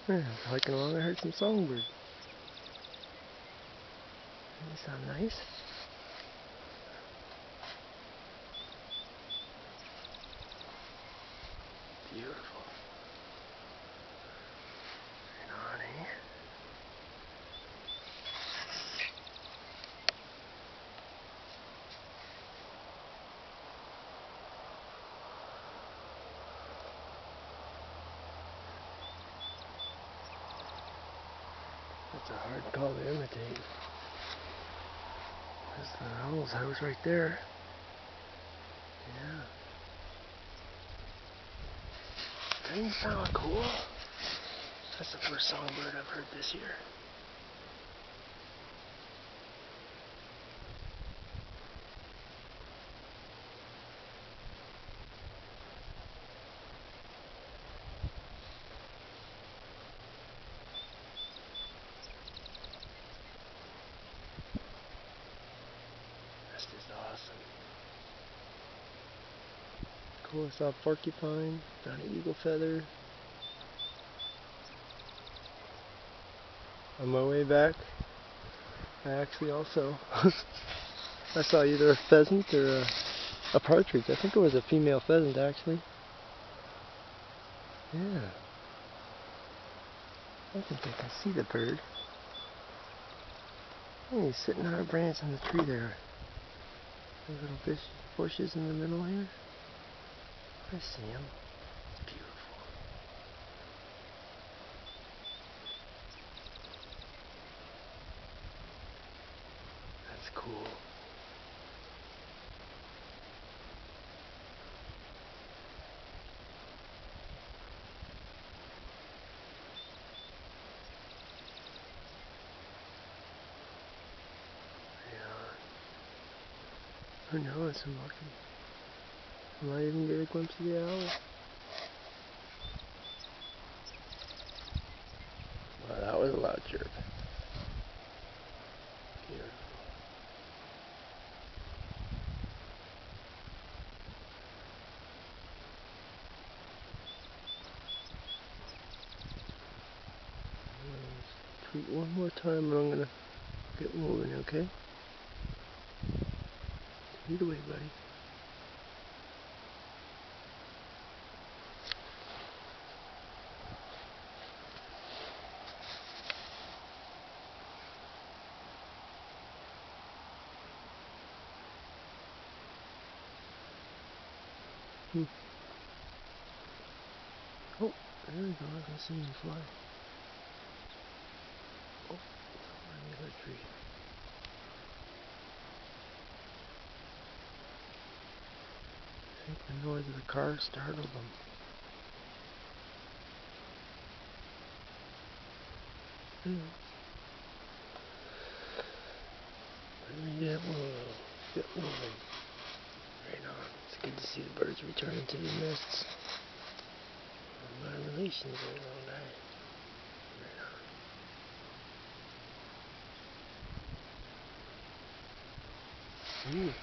Yeah, hiking along, I heard some songbird. They sound nice. Beautiful. Right on, eh? That's a hard call to imitate. There's the owl's house right there. Yeah. Doesn't it sound cool? That's the first songbird I've heard this year. That's just awesome. Cool, I saw a porcupine, found an eagle feather. On my way back, I actually also I saw either a pheasant or a partridge. I think it was a female pheasant actually. Yeah. I think I can see the bird. Oh, he's sitting on a branch on the tree there. There's little bushes in the middle here. I see him. It's beautiful. That's cool. Who knows? I'm lucky. I might even get a glimpse of the owl. Well, that was a loud chirp. Beautiful. Tweet one more time and I'm gonna get moving, okay? Tweet away, buddy. Oh, there we go. I can see him fly. Oh, on the other tree. I think the noise of the car startled them. Let me get moving. Right on. It's good to see the birds returning to the nests. My relations right on that. Right on. Ooh.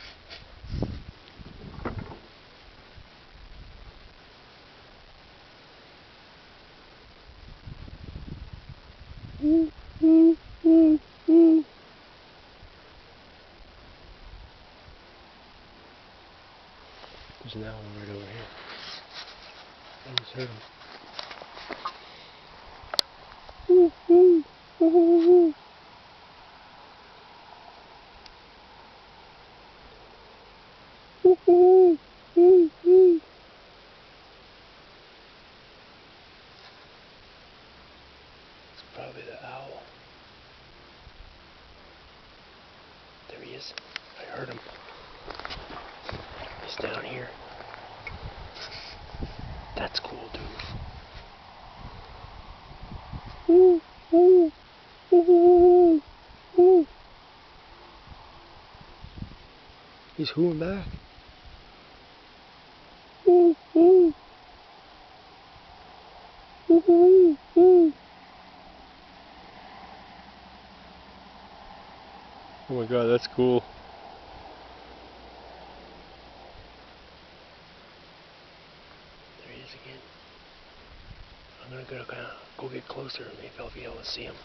There's an owl right over here. I just heard him. It's probably the owl. There he is. I heard him. He's down here. That's cool, dude. He's hooting back. Oh my god, that's cool. There he is again. I'm gonna go get closer and maybe I'll be able to see them.